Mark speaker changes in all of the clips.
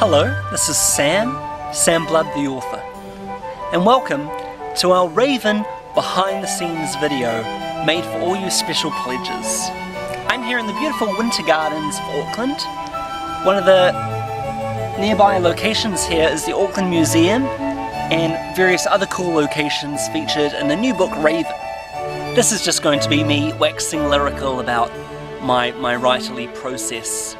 Speaker 1: Hello, this is Sam Blood the author, and welcome to our Raven behind the scenes video made for all you special pledges. I'm here in the beautiful Winter Gardens of Auckland. One of the nearby locations here is the Auckland Museum and various other cool locations featured in the new book Raven. This is just going to be me waxing lyrical about my writerly process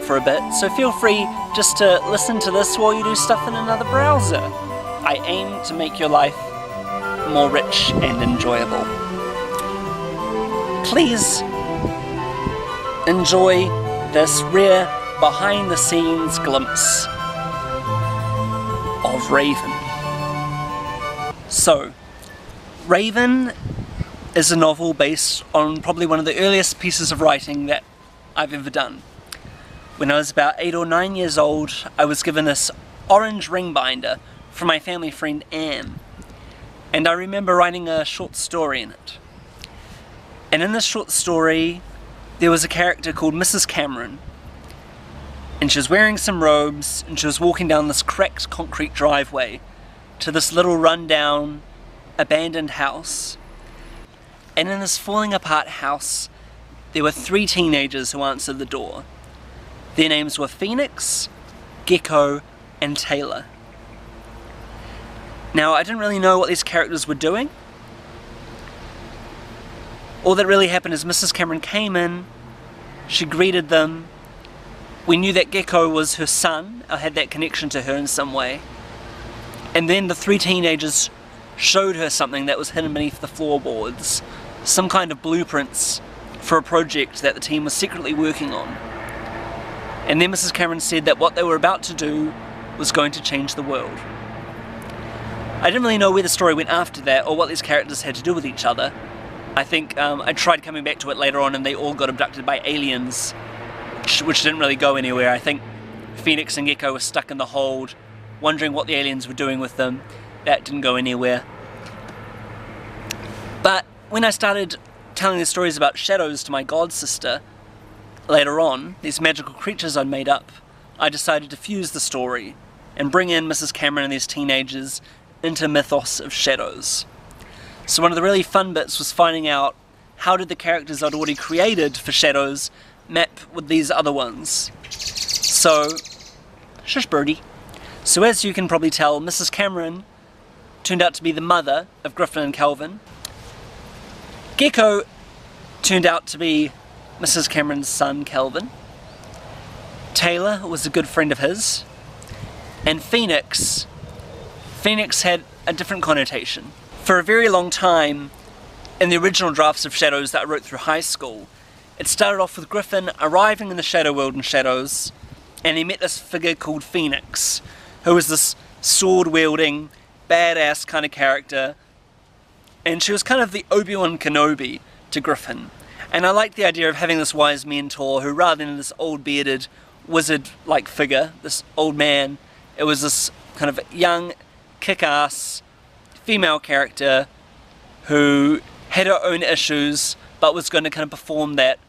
Speaker 1: for a bit, so feel free just to listen to this while you do stuff in another browser. I aim to make your life more rich and enjoyable. Please enjoy this rare behind the scenes glimpse of Raven. So, Raven is a novel based on probably one of the earliest pieces of writing that I've ever done. When I was about 8 or 9 years old, I was given this orange ring binder from my family friend Anne, and I remember writing a short story in it. And in this short story, there was a character called Mrs. Cameron, and she was wearing some robes, and she was walking down this cracked concrete driveway to this little rundown, abandoned house. And in this falling apart house, there were 3 teenagers who answered the door. Their names were Phoenix, Gecko, and Taylor. Now, I didn't really know what these characters were doing. All that really happened is Mrs. Cameron came in, she greeted them. We knew that Gecko was her son, or had that connection to her in some way. And then the 3 teenagers showed her something that was hidden beneath the floorboards, some kind of blueprints for a project that the team was secretly working on. And then Mrs. Cameron said that what they were about to do was going to change the world. I didn't really know where the story went after that, or what these characters had to do with each other. I think I tried coming back to it later on and they all got abducted by aliens, which didn't really go anywhere. I think Phoenix and Gecko were stuck in the hold, wondering what the aliens were doing with them. That didn't go anywhere. But when I started telling the stories about shadows to my god sister, later on, these magical creatures I'd made up, I decided to fuse the story and bring in Mrs. Cameron and these teenagers into mythos of shadows. So one of the really fun bits was finding out how did the characters I'd already created for shadows map with these other ones. So, shush birdie. So as you can probably tell, Mrs. Cameron turned out to be the mother of Griffin and Kelvin. Gecko turned out to be Mrs. Cameron's son, Kelvin. Taylor was a good friend of his. And Phoenix had a different connotation. For a very long time, in the original drafts of Shadows that I wrote through high school, it started off with Griffin arriving in the Shadow World in Shadows, and he met this figure called Phoenix, who was this sword-wielding, badass kind of character, and she was kind of the Obi-Wan Kenobi to Griffin. And I liked the idea of having this wise mentor who, rather than this old bearded wizard-like figure, this old man, it was this kind of young, kick-ass female character who had her own issues but was going to kind of perform that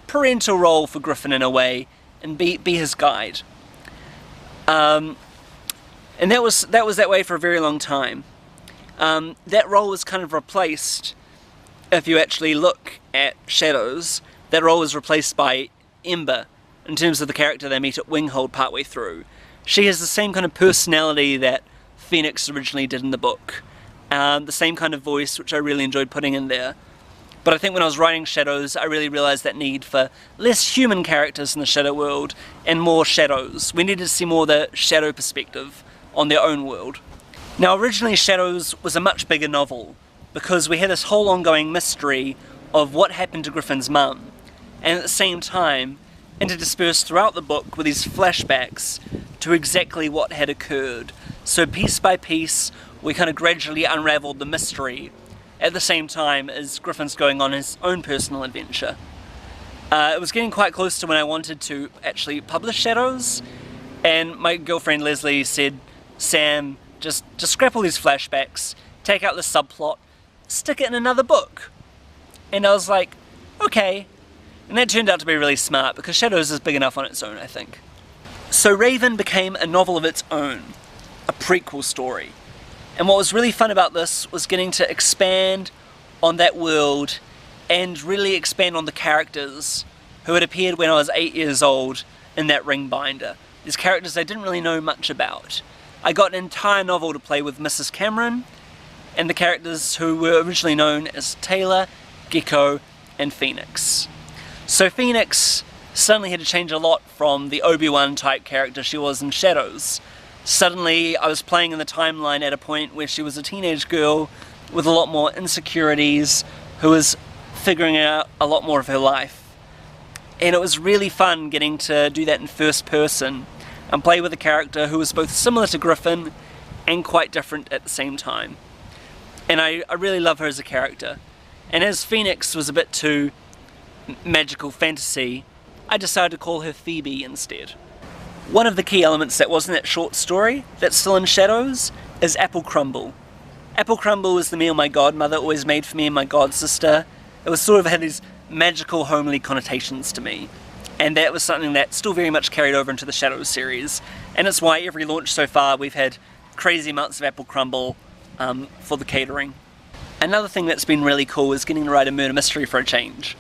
Speaker 1: parental role for Griffin in a way and be his guide. And that was that way for a very long time. That role was kind of replaced. If you actually look at Shadows, that role was replaced by Ember in terms of the character they meet at Winghold partway through. She has the same kind of personality that Phoenix originally did in the book. The same kind of voice, which I really enjoyed putting in there. But I think when I was writing Shadows, I really realised that need for less human characters in the Shadow world and more shadows. We needed to see more of the shadow perspective on their own world. Now originally Shadows was a much bigger novel, because we had this whole ongoing mystery of what happened to Griffin's mum, and at the same time, interdispersed throughout the book with these flashbacks to exactly what had occurred. So piece by piece, we kind of gradually unraveled the mystery, at the same time as Griffin's going on his own personal adventure. It was getting quite close to when I wanted to actually publish Shadows, and my girlfriend Leslie said, Sam, just scrap all these flashbacks, take out the subplot, stick it in another book. And I was like, okay. And that turned out to be really smart, because Shadows is big enough on its own, I think. So Raven became a novel of its own, a prequel story. And what was really fun about this was getting to expand on that world and really expand on the characters who had appeared when I was 8 years old in that ring binder. These characters I didn't really know much about. I got an entire novel to play with Mrs. Cameron and the characters who were originally known as Taylor, Gecko, and Phoenix. So Phoenix suddenly had to change a lot from the Obi-Wan type character she was in Shadows. Suddenly I was playing in the timeline at a point where she was a teenage girl with a lot more insecurities, who was figuring out a lot more of her life. And it was really fun getting to do that in first person and play with a character who was both similar to Griffin and quite different at the same time. And I really love her as a character. And as Phoenix was a bit too magical fantasy, I decided to call her Phoebe instead. One of the key elements that was in that short story that's still in Shadows is Apple Crumble. Apple Crumble was the meal my godmother always made for me and my godsister. It was sort of had these magical homely connotations to me. And that was something that still very much carried over into the Shadows series. And it's why every launch so far we've had crazy amounts of Apple Crumble for the catering. Another thing that's been really cool is getting to write a murder mystery for a change.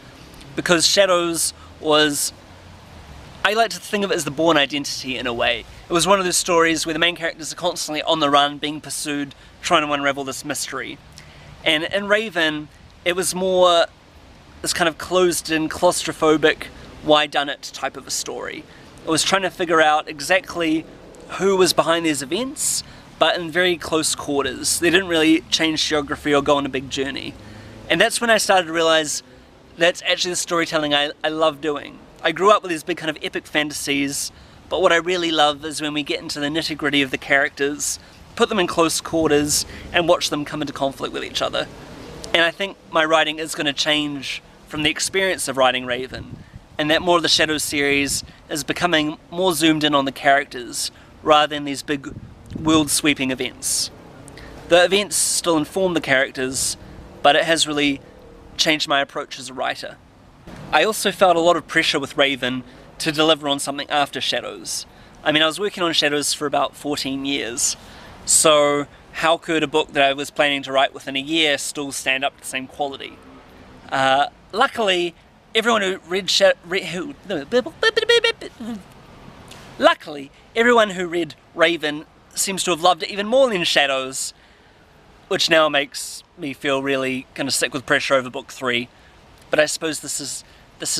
Speaker 1: Because Shadows was, I like to think of it as the Bourne Identity in a way. It was one of those stories where the main characters are constantly on the run, being pursued, trying to unravel this mystery. And in Raven, it was more this kind of closed-in, claustrophobic, why-done-it type of a story. It was trying to figure out exactly who was behind these events, but in very close quarters. They didn't really change geography or go on a big journey. And that's when I started to realize that's actually the storytelling I love doing. I grew up with these big kind of epic fantasies, but what I really love is when we get into the nitty-gritty of the characters, put them in close quarters, and watch them come into conflict with each other. And I think my writing is going to change from the experience of writing Raven, and that more of the Shadows series is becoming more zoomed in on the characters, rather than these big world-sweeping events. The events still inform the characters, but it has really changed my approach as a writer. I also felt a lot of pressure with Raven to deliver on something after Shadows. I mean, I was working on Shadows for about 14 years, so how could a book that I was planning to write within a year still stand up to the same quality? Luckily, everyone who read Raven seems to have loved it even more than Shadows, which now makes me feel really kind of sick with pressure over book 3. But I suppose this is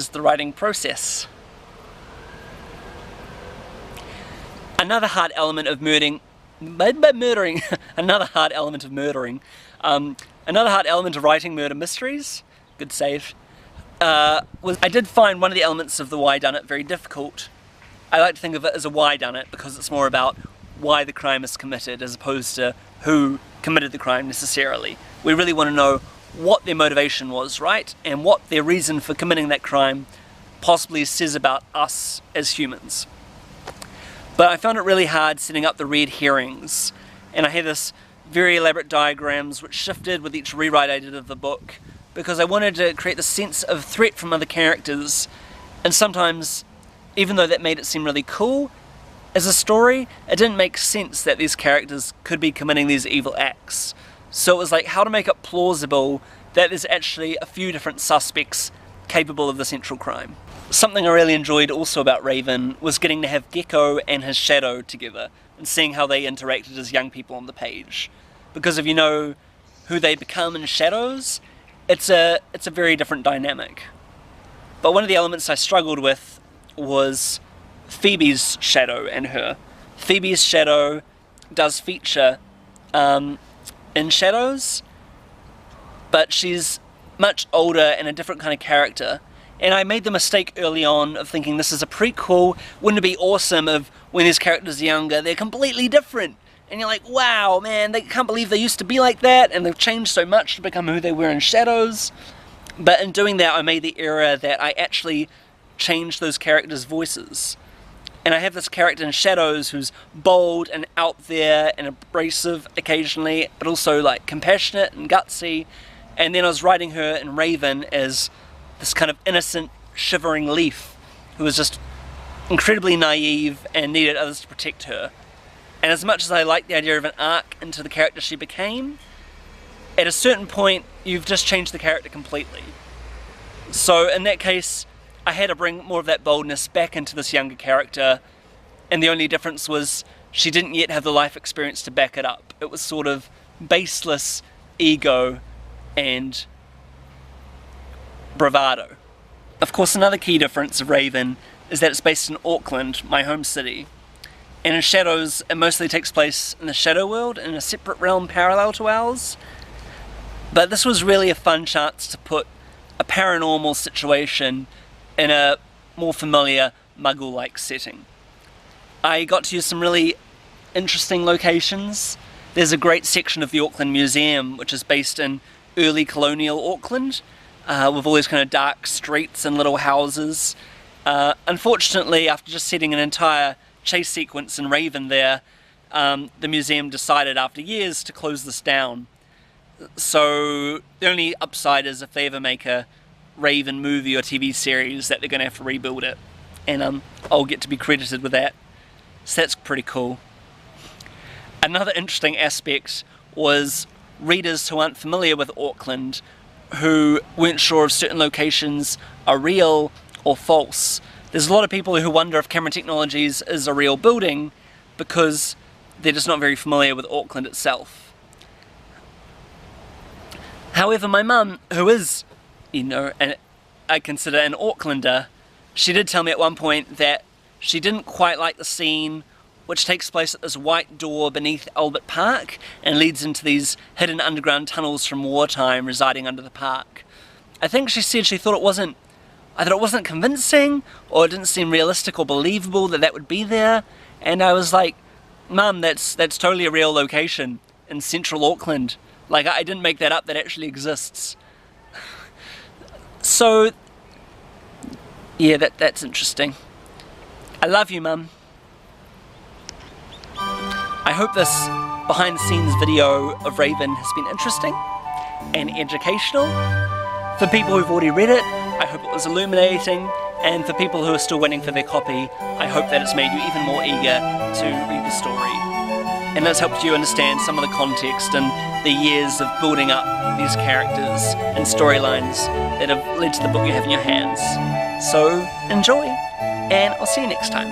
Speaker 1: the writing process. Another hard element of murdering, another hard element of writing murder mysteries, good save, was I did find one of the elements of the why-done-it very difficult. I like to think of it as a why-done-it because it's more about why the crime is committed as opposed to who committed the crime necessarily. We really want to know what their motivation was, right? And what their reason for committing that crime possibly says about us as humans. But I found it really hard setting up the red herrings, and I had this very elaborate diagrams which shifted with each rewrite I did of the book, because I wanted to create the sense of threat from other characters, and sometimes, even though that made it seem really cool, as a story, it didn't make sense that these characters could be committing these evil acts. So it was like how to make it plausible that there's actually a few different suspects capable of the central crime. Something I really enjoyed also about Raven was getting to have Gecko and his shadow together and seeing how they interacted as young people on the page. Because if you know who they become in Shadows, it's a very different dynamic. But one of the elements I struggled with was Phoebe's shadow and her. Phoebe's shadow does feature in Shadows, but she's much older and a different kind of character. And I made the mistake early on of thinking this is a prequel, wouldn't it be awesome if when these characters are younger, they're completely different? And you're like, wow, man, they can't believe they used to be like that, and they've changed so much to become who they were in Shadows. But in doing that, I made the error that I actually changed those characters' voices. And I have this character in Shadows who's bold and out there and abrasive occasionally, but also like compassionate and gutsy. And then I was writing her in Raven as this kind of innocent, shivering leaf who was just incredibly naive and needed others to protect her. And as much as I like the idea of an arc into the character she became, at a certain point you've just changed the character completely. So in that case, I had to bring more of that boldness back into this younger character, and the only difference was she didn't yet have the life experience to back it up. It was sort of baseless ego and bravado. Of course, another key difference of Raven is that it's based in Auckland, my home city. And in Shadows, it mostly takes place in the Shadow world, in a separate realm parallel to ours. But this was really a fun chance to put a paranormal situation in a more familiar Muggle-like setting. I got to use some really interesting locations. There's a great section of the Auckland Museum which is based in early colonial Auckland, with all these kind of dark streets and little houses. Unfortunately, after just setting an entire chase sequence in Raven there, the museum decided after years to close this down. So the only upside is if they ever make a Raven movie or TV series that they're going to have to rebuild it, and I'll get to be credited with that. So that's pretty cool. Another interesting aspect was readers who aren't familiar with Auckland, who weren't sure if certain locations are real or false. There's a lot of people who wonder if Cameron Technologies is a real building because they're just not very familiar with Auckland itself. However, my mum, who is, I consider an Aucklander, she did tell me at one point that she didn't quite like the scene which takes place at this white door beneath Albert Park and leads into these hidden underground tunnels from wartime residing under the park. I think she said she thought it wasn't convincing, or it didn't seem realistic or believable that would be there, and I was like, Mum, that's totally a real location in central Auckland. Like, I didn't make that up, that actually exists. So, yeah, that's interesting. I love you, Mum. I hope this behind-the-scenes video of Raven has been interesting and educational. For people who've already read it, I hope it was illuminating, and for people who are still waiting for their copy, I hope that it's made you even more eager to read the story. And that's helped you understand some of the context and the years of building up these characters and storylines that have led to the book you have in your hands. So, enjoy, and I'll see you next time.